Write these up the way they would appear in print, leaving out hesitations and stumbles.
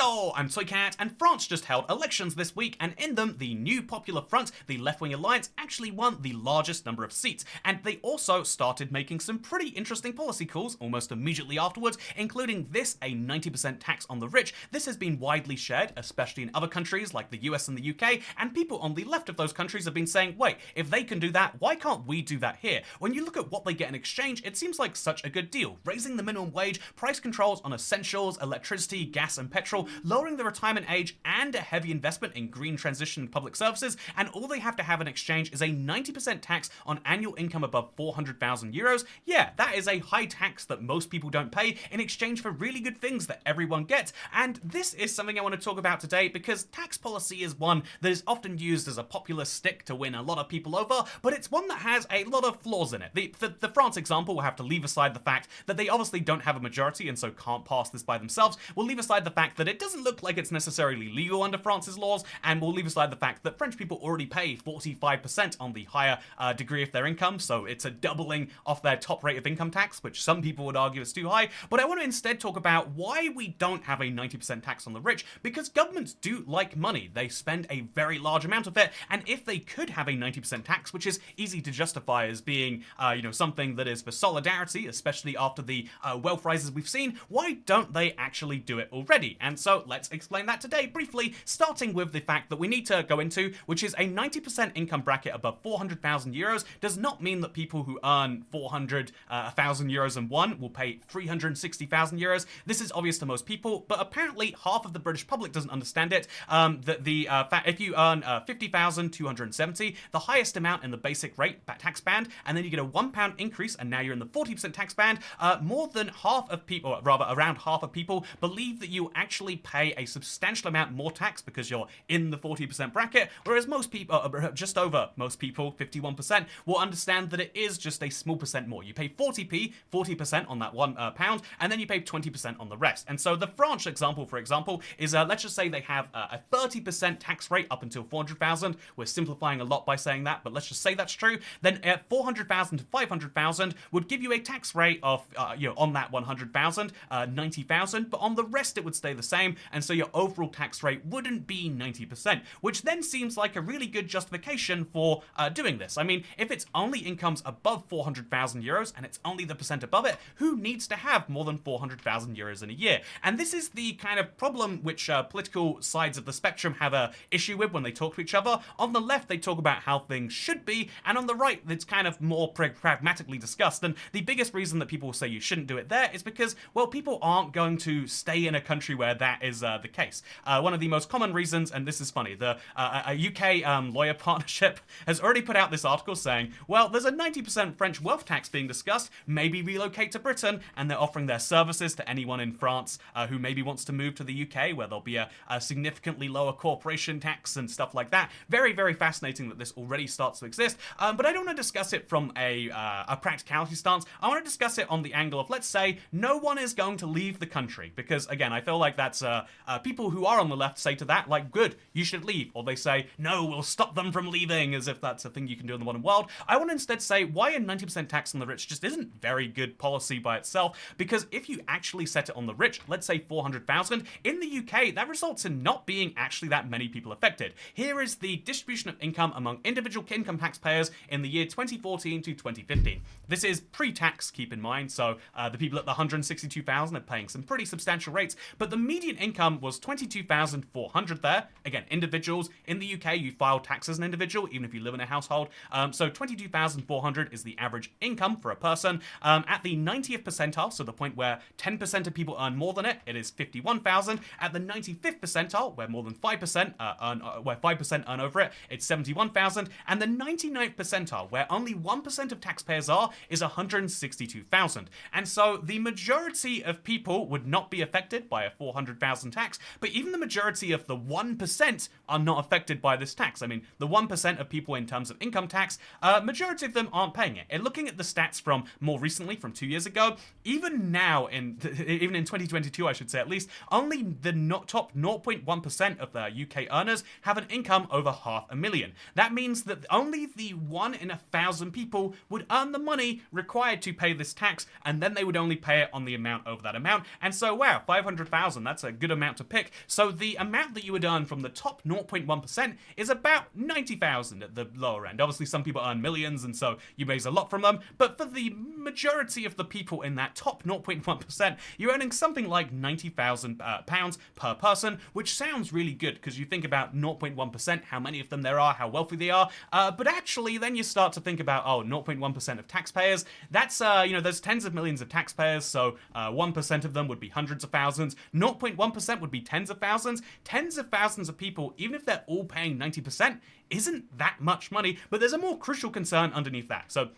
Hello, I'm Toycat, and France just held elections this week, and in them, the New Popular Front, the left-wing alliance, actually won the largest number of seats, and they also started making some pretty interesting policy calls almost immediately afterwards, including this, a 90% tax on the rich. This has been widely shared, especially in other countries like the US and the UK, and people on the left of those countries have been saying, wait, if they can do that, why can't we do that here? When you look at what they get in exchange, it seems like such a good deal. Raising the minimum wage, price controls on essentials, electricity, gas and petrol, lowering the retirement age, and a heavy investment in green transition and public services, and all they have to have in exchange is a 90% tax on annual income above 400,000 euros. Yeah, that is a high tax that most people don't pay in exchange for really good things that everyone gets. And this is something I want to talk about today because tax policy is one that is often used as a popular stick to win a lot of people over, but it's one that has a lot of flaws in it. The France example will have to leave aside the fact that they obviously don't have a majority and so can't pass this by themselves. We'll leave aside the fact that it doesn't look like it's necessarily legal under France's laws, and we'll leave aside the fact that French people already pay 45% on the higher degree of their income, so it's a doubling off their top rate of income tax, which some people would argue is too high. But I want to instead talk about why we don't have a 90% tax on the rich, because governments do like money. They spend a very large amount of it, and if they could have a 90% tax, which is easy to justify as being, something that is for solidarity, especially after the wealth rises we've seen, why don't they actually do it already? And so let's explain that today briefly, starting with the fact that we need to go into, which is a 90% income bracket above 400,000 euros does not mean that people who earn 400,000 euros and one will pay 360,000 euros. This is obvious to most people, but apparently half of the British public doesn't understand it. If you earn 50,270, the highest amount in the basic rate tax band, and then you get a £1 increase, and now you're in the 40% tax band. More than half of people, or rather around half of people, believe that you actually pay a substantial amount more tax because you're in the 40% bracket, whereas most people, just over most people, 51%, will understand that it is just a small percent more. You pay 40% on that £1, and then you pay 20% on the rest. And so the French example, for example, is let's just say they have a 30% tax rate up until 400,000. We're simplifying a lot by saying that, but let's just say that's true. Then 400,000 to 500,000 would give you a tax rate of, on that 100,000, 90,000, but on the rest it would stay the same, and so your overall tax rate wouldn't be 90%, which then seems like a really good justification for doing this. I mean, if it's only incomes above 400,000 euros and it's only the percent above it, who needs to have more than 400,000 euros in a year? And this is the kind of problem which political sides of the spectrum have a issue with when they talk to each other. On the left, they talk about how things should be, and on the right, it's kind of more pragmatically discussed. And the biggest reason that people will say you shouldn't do it there is because, well, people aren't going to stay in a country where that is the case. One of the most common reasons, and this is funny, a UK lawyer partnership has already put out this article saying, well, there's a 90% French wealth tax being discussed, maybe relocate to Britain, and they're offering their services to anyone in France who maybe wants to move to the UK, where there'll be a significantly lower corporation tax and stuff like that. Very, very fascinating that this already starts to exist, but I don't want to discuss it from a practicality stance. I want to discuss it on the angle of, let's say, no one is going to leave the country, because, again, I feel like that's people who are on the left say to that, like, good, you should leave, or they say, no, we'll stop them from leaving, as if that's a thing you can do in the modern world. I want to instead say why a 90% tax on the rich just isn't very good policy by itself, because if you actually set it on the rich, let's say 400,000, in the UK, that results in not being actually that many people affected. Here is the distribution of income among individual income taxpayers in the year 2014 to 2015. This is pre-tax, keep in mind, so the people at the 162,000 are paying some pretty substantial rates, but the median income was 22,400 there. Again, individuals in the UK, you file tax as an individual, even if you live in a household. So 22,400 is the average income for a person. At the 90th percentile, so the point where 10% of people earn more than it, it is 51,000. At the 95th percentile, where more than 5% where 5% earn over it, it's 71,000. And the 99th percentile, where only 1% of taxpayers are, is 162,000. And so the majority of people would not be affected by a 400,000 tax, but even the majority of the 1% are not affected by this tax. I mean, the 1% of people in terms of income tax, majority of them aren't paying it. And looking at the stats from more recently, from 2 years ago, even now, even in 2022, I should say at least, only the top 0.1% of the UK earners have an income over $500,000. That means that only the 1 in 1,000 people would earn the money required to pay this tax, and then they would only pay it on the amount over that amount. And so, wow, 500,000, that's a good amount to pick. So the amount that you would earn from the top 0.1% is about 90,000 at the lower end. Obviously, some people earn millions, and so you raise a lot from them. But for the majority of the people in that top 0.1%, you're earning something like £90,000 per person, which sounds really good because you think about 0.1%, how many of them there are, how wealthy they are. But actually, then you start to think about, 0.1% of taxpayers. That's, there's tens of millions of taxpayers, so 1% of them would be hundreds of thousands. 0.1% would be tens of thousands. Tens of thousands of people, even if they're all paying 90%, isn't that much money. But there's a more crucial concern underneath that. So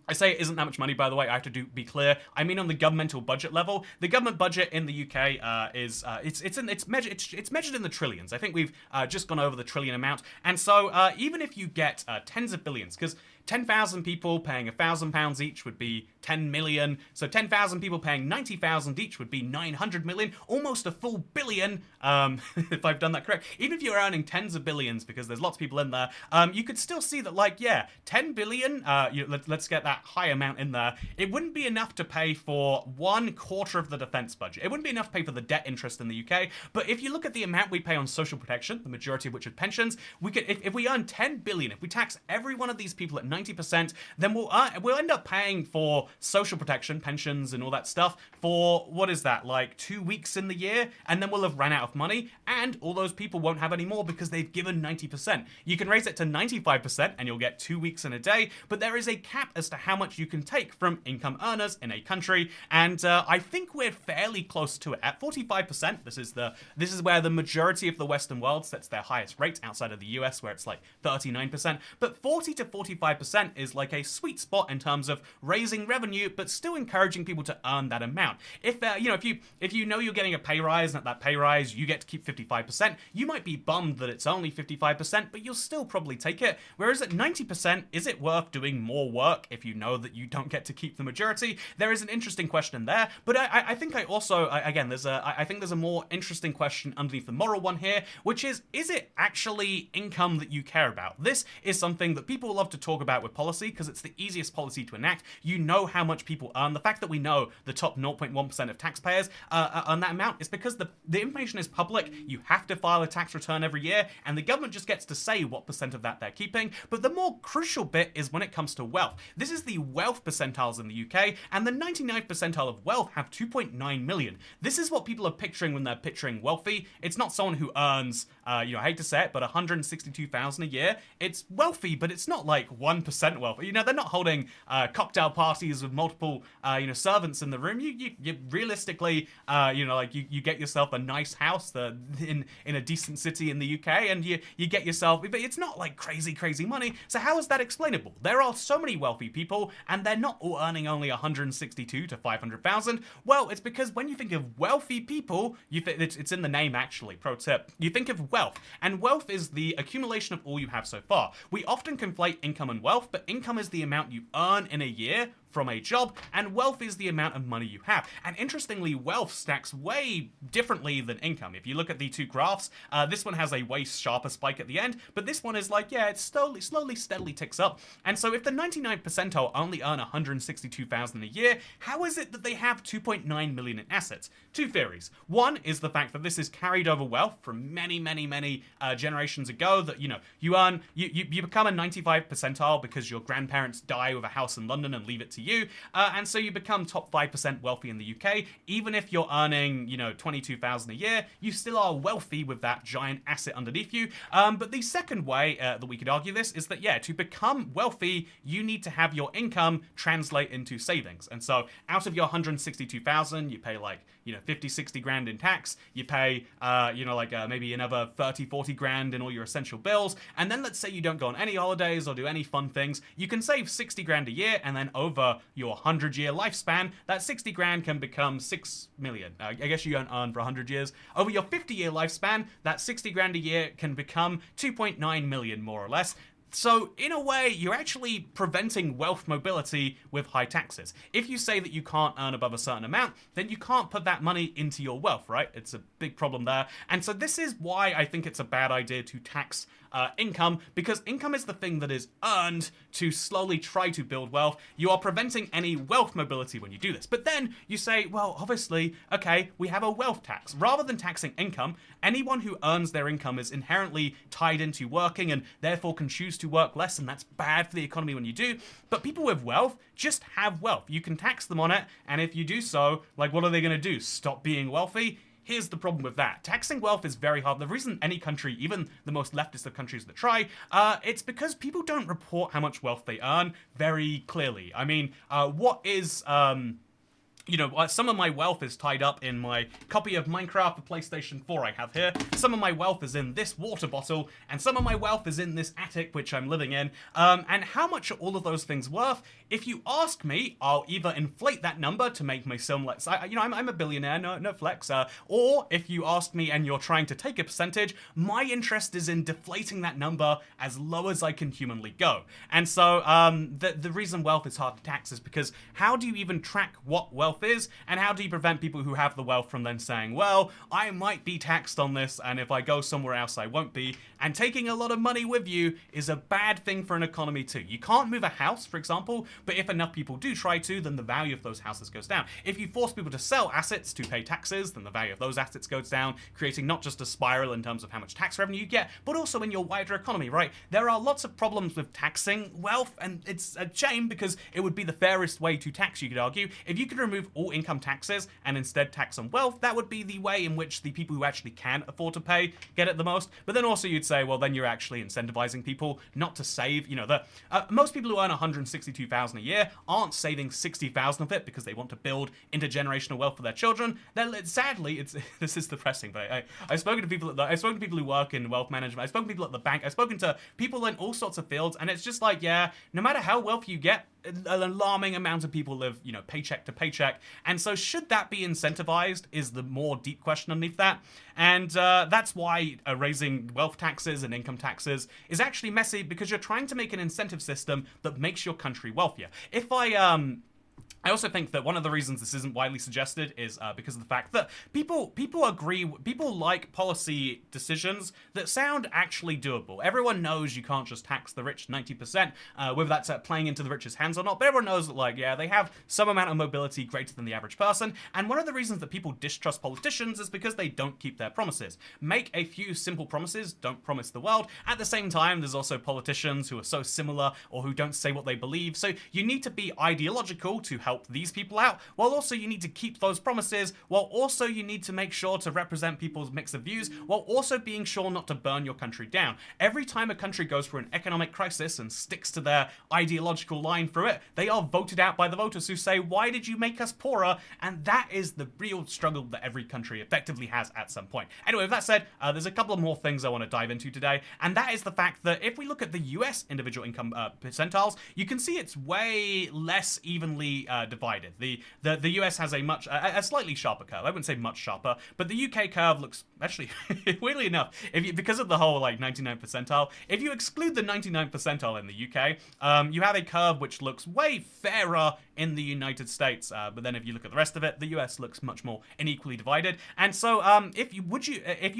I say it isn't that much money, by the way. I have to be clear. I mean, on the governmental budget level, the government budget in the UK is it's measured in the trillions. I think we've just gone over the trillion amount, and so even if you get tens of billions, because 10,000 people paying £1,000 each would be 10 million. So 10,000 people paying 90,000 each would be 900 million, almost a full billion, if I've done that correct. Even if you're earning tens of billions, because there's lots of people in there, you could still see that, 10 billion, let's get that high amount in there. It wouldn't be enough to pay for 1/4 of the defense budget. It wouldn't be enough to pay for the debt interest in the UK. But if you look at the amount we pay on social protection, the majority of which is pensions, we could, if we earn 10 billion, if we tax every one of these people at 90%, then we'll end up paying for social protection, pensions, and all that stuff for, what is that, like 2 weeks in the year, and then we'll have run out of money, and all those people won't have any more because they've given 90%. You can raise it to 95%, and you'll get 2 weeks in a day, but there is a cap as to how much you can take from income earners in a country, and I think we're fairly close to it. At 45%, this is where the majority of the Western world sets their highest rate, outside of the US, where it's like 39%, but 40 to 45% is like a sweet spot in terms of raising revenue, but still encouraging people to earn that amount. If you know you're getting a pay rise, and at that pay rise you get to keep 55%, you might be bummed that it's only 55%, but you'll still probably take it. Whereas at 90%, is it worth doing more work if you know that you don't get to keep the majority? There is an interesting question there, but I think I think there's a more interesting question underneath the moral one here, which is it actually income that you care about? This is something that people love to talk about with policy because it's the easiest policy to enact. You know how much people earn. The fact that we know the top 0.1% of taxpayers earn that amount is because the information is public. You have to file a tax return every year, and the government just gets to say what percent of that they're keeping. But the more crucial bit is when it comes to wealth. This is the wealth percentiles in the UK, and the 99th percentile of wealth have 2.9 million. This is what people are picturing when they're picturing wealthy. It's not someone who earns, I hate to say it, but 162,000 a year. It's wealthy, but it's not like 1% wealthy. They're not holding cocktail parties with multiple, servants in the room. You realistically, you get yourself a nice house in a decent city in the UK, and you get yourself, but it's not like crazy money. So how is that explainable? There are so many wealthy people, and they're not all earning only 162 to 500,000. Well, it's because when you think of wealthy people, it's in the name actually. Pro tip: you think of wealth, and wealth is the accumulation of all you have so far. We often conflate income and wealth, but income is the amount you earn in a year from a job, and wealth is the amount of money you have. And interestingly, wealth stacks way differently than income. If you look at the two graphs, this one has a way sharper spike at the end, but this one is like, it slowly, steadily ticks up. And so if the 99th percentile only earn 162,000 a year, how is it that they have 2.9 million in assets? Two theories. One is the fact that this is carried over wealth from many generations ago, that you become a 95th percentile because your grandparents die with a house in London and leave it to you, and so you become top 5% wealthy in the UK. Even if you're earning 22,000 a year, you still are wealthy with that giant asset underneath you. But the second way that we could argue this is that to become wealthy, you need to have your income translate into savings. And so out of your 162,000, you pay 50-60 grand in tax, you pay maybe another 30-40 grand in all your essential bills, and then let's say you don't go on any holidays or do any fun things, you can save 60 grand a year, and then over your 100-year lifespan, that 60 grand can become 6 million. I guess you don't earn for 100 years. Over your 50-year lifespan, that 60 grand a year can become 2.9 million, more or less. So, in a way, you're actually preventing wealth mobility with high taxes. If you say that you can't earn above a certain amount, then you can't put that money into your wealth, right? It's a big problem there. And so this is why I think it's a bad idea to tax income, because income is the thing that is earned to slowly try to build wealth. You are preventing any wealth mobility when you do this. But then you say, well, obviously, okay, we have a wealth tax. Rather than taxing income, anyone who earns their income is inherently tied into working and therefore can choose to work less, and that's bad for the economy when you do. But people with wealth just have wealth. You can tax them on it, and if you do so, like, what are they going to do? Stop being wealthy? Here's the problem with that. Taxing wealth is very hard. The reason any country, even the most leftist of countries that try, it's because people don't report how much wealth they earn very clearly. I mean, what is... some of my wealth is tied up in my copy of Minecraft for PlayStation 4 I have here. Some of my wealth is in this water bottle, and some of my wealth is in this attic which I'm living in. And how much are all of those things worth? If you ask me, I'll either inflate that number to make my sum less. I'm a billionaire, no flex. Or if you ask me and you're trying to take a percentage, my interest is in deflating that number as low as I can humanly go. And so the reason wealth is hard to tax is because how do you even track what wealth is, and how do you prevent people who have the wealth from then saying, well, I might be taxed on this, and if I go somewhere else I won't be. And taking a lot of money with you is a bad thing for an economy too. You can't move a house, for example, but if enough people do try to, then the value of those houses goes down. If you force people to sell assets to pay taxes, then the value of those assets goes down, creating not just a spiral in terms of how much tax revenue you get, but also in your wider economy, right? There are lots of problems with taxing wealth, and it's a shame because it would be the fairest way to tax, you could argue. If you could remove all income taxes and instead tax on wealth, that would be the way in which the people who actually can afford to pay get it the most. But then also you'd say, well, then you're actually incentivizing people not to save. Most people who earn $162,000 a year aren't saving $60,000 of it because they want to build intergenerational wealth for their children. Sadly, this is depressing. But I've spoken to people who work in wealth management. I've spoken to people at the bank. I've spoken to people in all sorts of fields, and it's just like, yeah, no matter how wealthy you get, an alarming amount of people live, paycheck to paycheck. And so should that be incentivized is the more deep question underneath that. And that's why raising wealth taxes and income taxes is actually messy, because you're trying to make an incentive system that makes your country wealthier. I also think that one of the reasons this isn't widely suggested is because of the fact that people like policy decisions that sound actually doable. Everyone knows you can't just tax the rich 90%, whether that's playing into the rich's hands or not, but everyone knows that, they have some amount of mobility greater than the average person, and one of the reasons that people distrust politicians is because they don't keep their promises. Make a few simple promises, don't promise the world. At the same time, there's also politicians who are so similar or who don't say what they believe, so you need to be ideological to help these people out, while also you need to keep those promises, while also you need to make sure to represent people's mix of views, while also being sure not to burn your country down. Every time a country goes through an economic crisis and sticks to their ideological line through it, they are voted out by the voters who say, why did you make us poorer? And that is the real struggle that every country effectively has at some point. Anyway, with that said, there's a couple of more things I want to dive into today, and that is the fact that if we look at the US individual income percentiles, you can see it's way less evenly divided. The US has a slightly sharper curve. I wouldn't say much sharper, but the UK curve looks actually weirdly enough, because of the whole 99th percentile. If you exclude the 99th percentile in the UK, you have a curve which looks way fairer in the United States. But then if you look at the rest of it, the US looks much more unequally divided. And so if you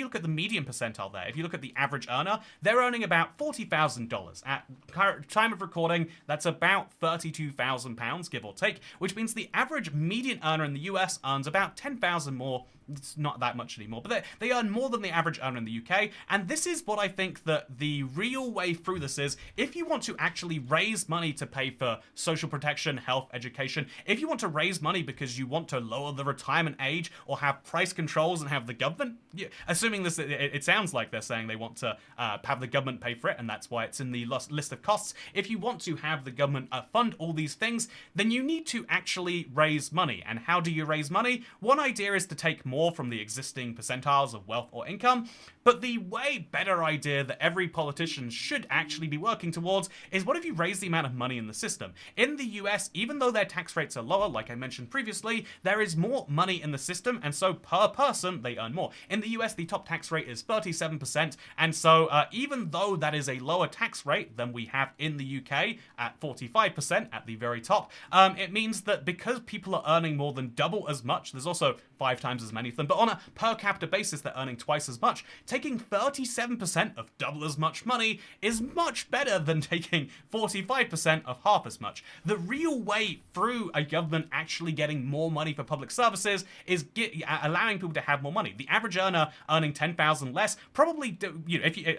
look at the median percentile there, if you look at the average earner, they're earning about $40,000 at time of recording. That's about £32,000, give or take, which means the average median earner in the US earns about $10,000 more. It's not that much anymore, but they earn more than the average earner in the UK, and this is what I think that the real way through this is. If you want to actually raise money to pay for social protection, health, education, if you want to raise money because you want to lower the retirement age or have price controls and have the government, assuming this, it sounds like they're saying they want to have the government pay for it, and that's why it's in the list of costs. If you want to have the government fund all these things, then you need to actually raise money. And how do you raise money? One idea is to take more more from the existing percentiles of wealth or income. But the way better idea that every politician should actually be working towards is, what if you raise the amount of money in the system? In the US, even though their tax rates are lower, like I mentioned previously, there is more money in the system, and so per person, they earn more. In the US, the top tax rate is 37%, and so even though that is a lower tax rate than we have in the UK at 45% at the very top, it means that because people are earning more than double as much, there's also 5 times as many of them, but on a per capita basis, they're earning twice as much. Taking 37% of double as much money is much better than taking 45% of half as much. The real way through a government actually getting more money for public services is allowing people to have more money. The average earner earning 10,000 less probably,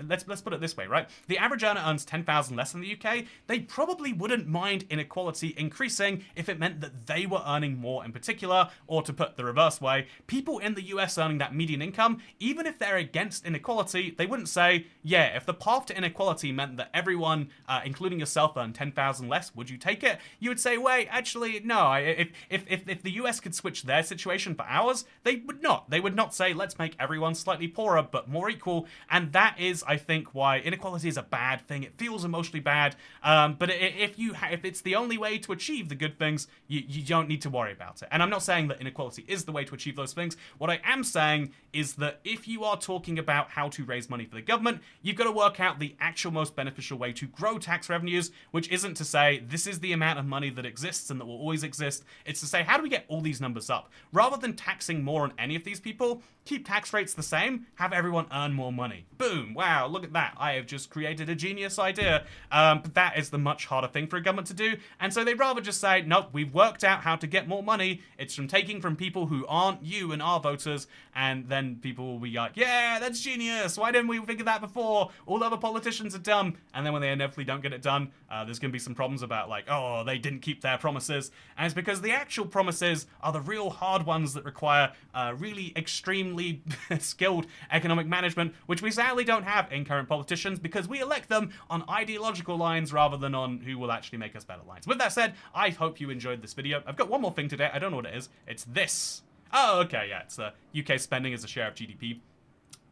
let's put it this way, right? The average earner earns 10,000 less in the UK. They probably wouldn't mind inequality increasing if it meant that they were earning more in particular, or to put the reverse way, people in the US earning that median income, even if they're against inequality, they wouldn't say, yeah, if the path to inequality meant that everyone, including yourself, earned 10,000 less, would you take it? You would say, wait, actually, no. If the US could switch their situation for ours, they would not. They would not say, let's make everyone slightly poorer but more equal. And that is, I think, why inequality is a bad thing. It feels emotionally bad. But if it's the only way to achieve the good things, you don't need to worry about it. And I'm not saying that inequality is the way to achieve those things. What I am saying is that if you are talking about how to raise money for the government, you've got to work out the actual most beneficial way to grow tax revenues, which isn't to say this is the amount of money that exists and that will always exist. It's to say, how do we get all these numbers up? Rather than taxing more on any of these people, keep tax rates the same, have everyone earn more money. Boom, wow, look at that. I have just created a genius idea. But that is the much harder thing for a government to do. And so they'd rather just say, nope, we've worked out how to get more money. It's from taking from people who aren't you and our voters. And then people will be like, yeah, that's genius. Why didn't we think of that before? All other politicians are dumb. And then when they inevitably don't get it done, there's going to be some problems about like, oh, they didn't keep their promises. And it's because the actual promises are the real hard ones that require really extremely skilled economic management, which we sadly don't have in current politicians because we elect them on ideological lines rather than on who will actually make us better lines. With that said, I hope you enjoyed this video. I've got one more thing today. I don't know what it is. It's this. Oh, okay, yeah, it's UK spending as a share of GDP.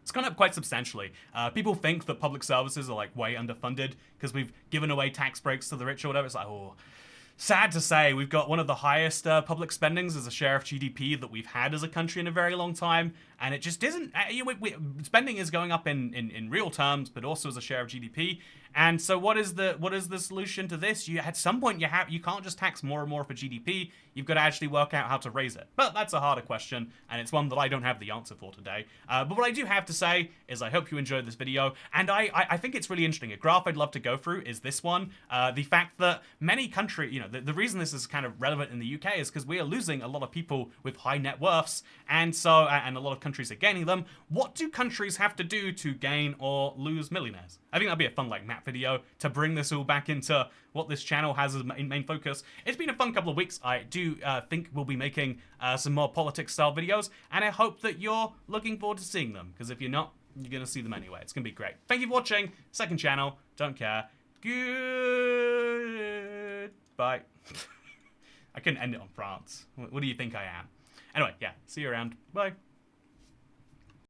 It's gone up quite substantially. People think that public services are like way underfunded because we've given away tax breaks to the rich or whatever. It's like, oh, sad to say, we've got one of the highest public spendings as a share of GDP that we've had as a country in a very long time. And it just isn't, spending is going up in real terms, but also as a share of GDP. And so what is the solution to this? At some point you can't just tax more and more for GDP. You've got to actually work out how to raise it. But that's a harder question, and it's one that I don't have the answer for today. But what I do have to say is I hope you enjoyed this video, and I think it's really interesting. A graph I'd love to go through is this one. The fact that many countries, the reason this is kind of relevant in the UK is because we are losing a lot of people with high net worths, and so and a lot of countries are gaining them. What do countries have to do to gain or lose millionaires? I think that'd be a fun map video to bring this all back into what this channel has as main focus. It's been a fun couple of weeks. I do think we'll be making some more politics style videos, and I hope that you're looking forward to seeing them, because if you're not, you're going to see them anyway. It's going to be great. Thank you for watching. Second channel. Don't care. Goodbye. I couldn't end it on France. What do you think I am? Anyway, yeah. See you around. Bye.